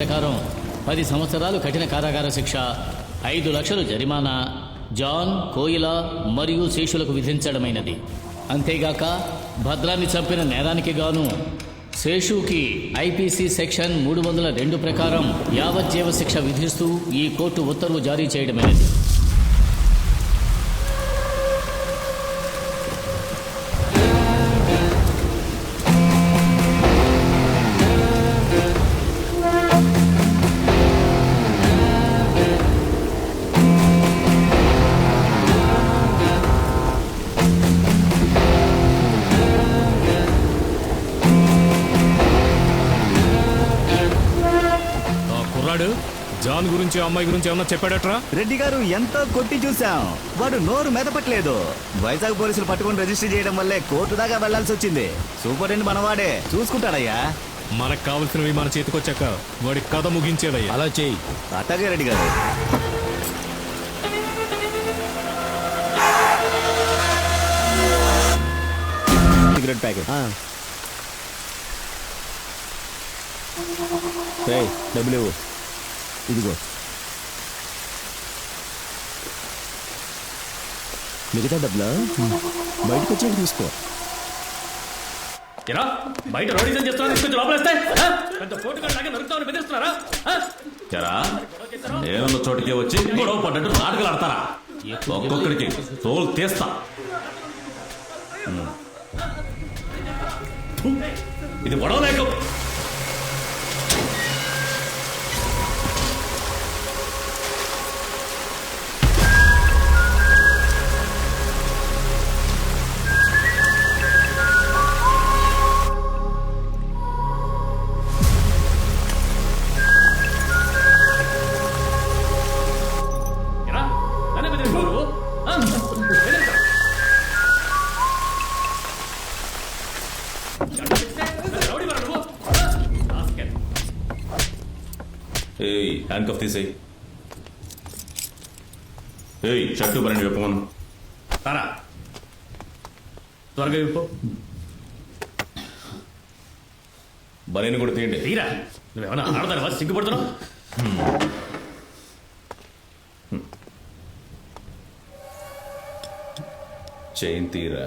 ప్రకారం 10 సంవత్సరాలు కఠిన కారాగార శిక్ష, 5 లక్షలు జరిమానా జాన్, కోయిల మరియు శేషులకు విధించడమైనది. అంతేగాక భద్రాన్ని చంపిన నేరానికి గాను శేషుకి ఐపీసీ సెక్షన్ 302 ప్రకారం యావజ్జీవ శిక్ష విధిస్తూ ఈ కోర్టు ఉత్తర్వు జారీ చేయడమైనది. జాన్ గురించి అమ్మాయి గురించి ఏమన్నా చెప్పాడట్రా? రెడ్డి గారు ఎంతో కొట్టి చూసాం, వాడు నోరు మెదపట్లేదు. వైజాగ్ పోలీసులు పట్టుకొని రిజిస్టర్ చేయడం వల్లే కోర్టు దాకా వెళ్లాల్సి వచ్చింది. సూపరింటెండెంట్ మనవాడే చూసుకుంటాడయ్యా. మనకు కావలసినవి మన చేతికొచ్చాక వాడి కథ ముగించేదయ్యా. అలా చెయ్యి. అట్టగే రెడ్డి గారు. Cigarette packet. డబ్బులు ఇవ్వు. ఇదిగో. మిగతా డబ్బులా బయటకు వచ్చాక తీసుకో. బయట రోడీజన్ చేస్తున్నా తీసుకొచ్చి లోపలేస్తే పెద్ద పోటుగాళ్ళలాగా నరుకుతామని బెదిరిస్తున్నారా? నేనున్న చోటికి వచ్చి గొడవ పడ్డట్టు నాటకాలు ఆడతారా? ఒక్కొక్కడికి తోలు తీస్తా. ఇది గొడవ లేక హ్యాండ్ కఫ్ తీసేయి. షర్టు బని విప్పమను. త్వరగా విప్పు. బనీని కూడా తీయండి. తీరా, నువ్వేమన్నా ఆడదానివా? సిగ్గుపడుతున్నావు? చైన్ తీరా.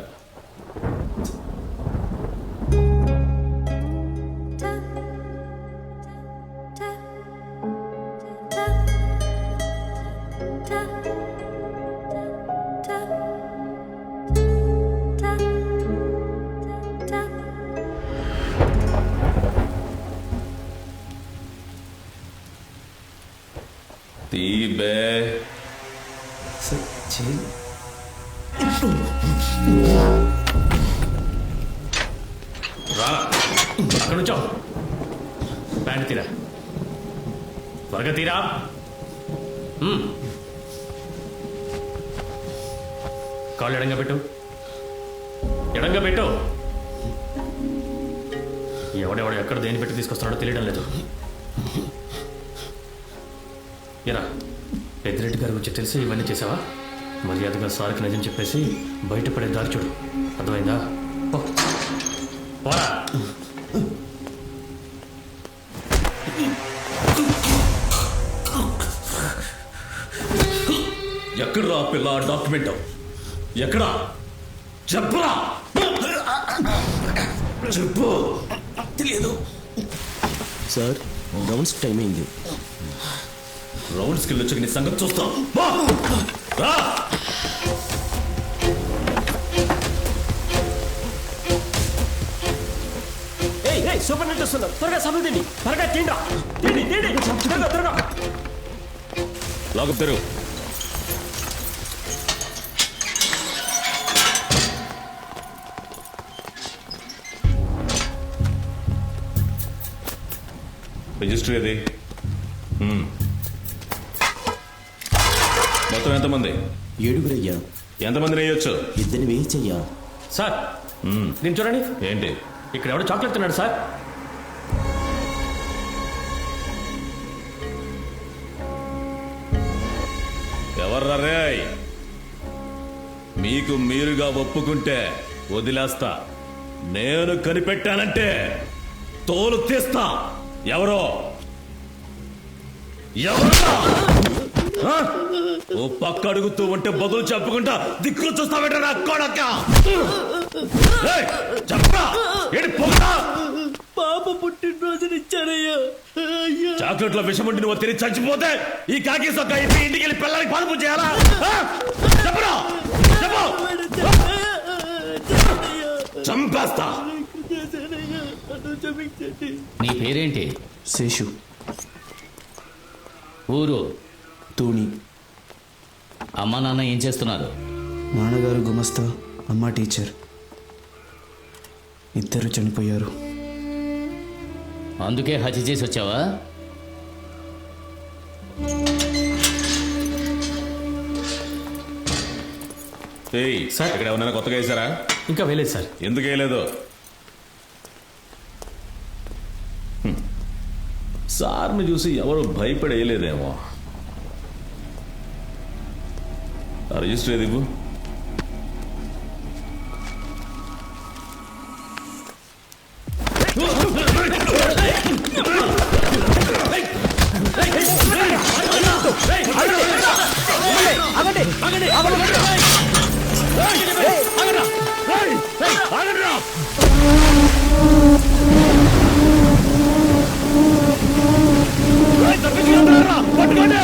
తీబే. రా, అక్కడ నుంచో. ప్యాంట్ తీరా, త్వరగా తీరా. కాళ్ళు ఎడంగా పెట్టు, ఎడంగా పెట్టు. ఎవడెవడు ఎక్కడ దేని పెట్టి తీసుకొస్తున్నాడో తెలియడం లేదు. ఎరా, పెద్దిరెడ్డి గారి గురించి తెలిసి ఇవన్నీ చేసావా? మర్యాదగా సార్కి నిజం చెప్పేసి బయటపడే దారి చూడు. అర్థమైందా? పోరా. ఎక్కడ్రా పిల్ల డాక్యుమెంట్? ఎక్కడా? చెప్పరా. చెప్పు. తెలియదు సార్, రౌండ్స్ టైం అయింది. రౌండ్స్కి వెళ్ళొచ్చాక నీ సంగతి చూస్తా. సూపరింటెండెంట్ వస్తున్నారు, త్వరగా సభలు తిండి. త్వరగా తిండ్రా, తిండి తిండి, త్వరగా త్వరగా. లాగప్ తెరు. రిజిస్టర్ ఏది? మొత్తం ఎంతమంది? 7 అయ్యా. ఎంతమంది వేయొచ్చు? 2 వేయచ్చయ్యా. సార్, నేను చూడండి. ఏంటి? ఇక్కడ ఎవడో చాక్లెట్ తిన్నాడు సార్. ఎవర్రా రే? మీకు మీరుగా ఒప్పుకుంటే వదిలేస్తా. నేను కనిపెట్టానంటే తోలు తీస్తా. ఎవరో ఎవరురా? ఆ? ఓ పక్క అడుగుతూ ఉంటే బదులు చెప్పకుండా దిక్కులు చూస్తావేట నా కొడక చెప్పరా ఏంటి పొగరా పాప పుట్టినరోజుని ఇచ్చారయ్యా. చాక్లెట్లో విషం ఉండి నువ్వు తిరిగి చచ్చిపోతే ఈ కాకి సొక్క ఇంటికి వెళ్ళి పిల్లలకి పాలు చేయాలా చెప్పరా చెప్పు చంపేస్తా. నీ పేరేంటి? శేషు. ఊరు? తూని. అమ్మా నాన్న ఏం చేస్తున్నారు? నాన్నగారు గుమస్తా, అమ్మ టీచర్. ఇద్దరు చనిపోయారు. అందుకే హత్య చేసి వచ్చావా? సార్ ఇక్కడ ఏమన్నా కొత్తగా వేసారా? ఇంకా వేయలేదు సార్. ఎందుకు వేయలేదు? సార్ని చూసి ఎవరు భయపడేయలేదేమో. రిజిస్టర్ ఏది ఇవ్వు. పట్టుకోండి.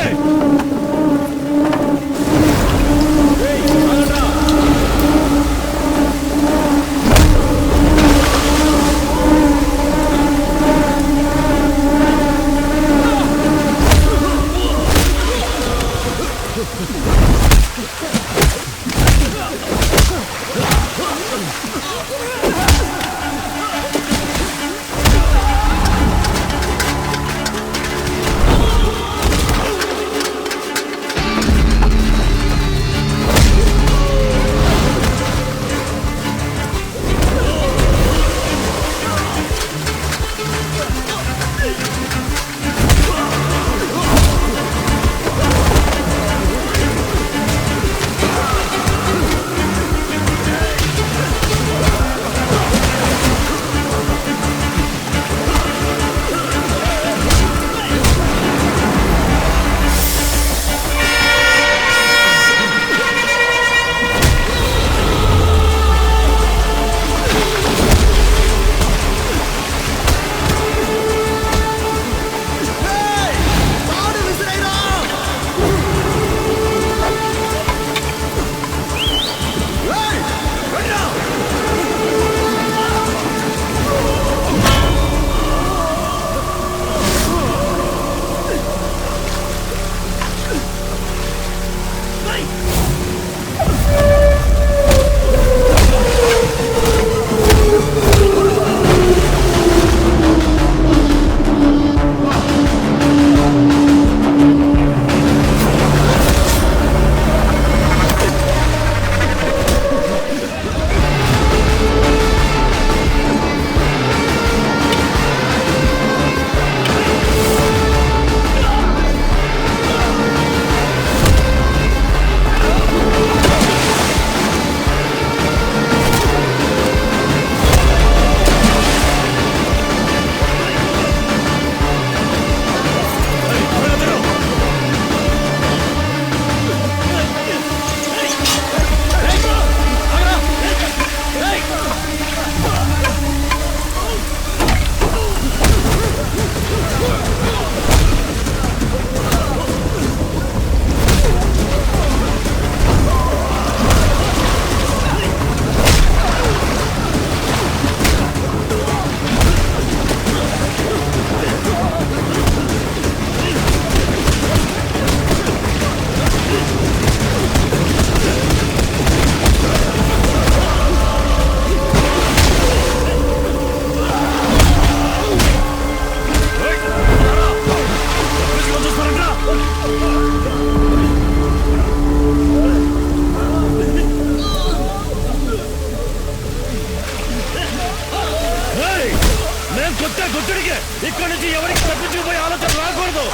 ఇక్కడి నుంచి ఎవరికి తప్పించుకుపోయే ఆలోచన రాకూడదు.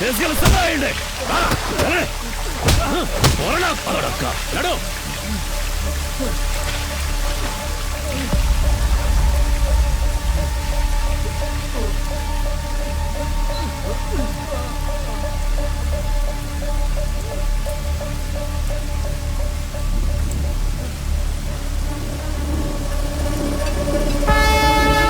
తీసుకెళ్ళి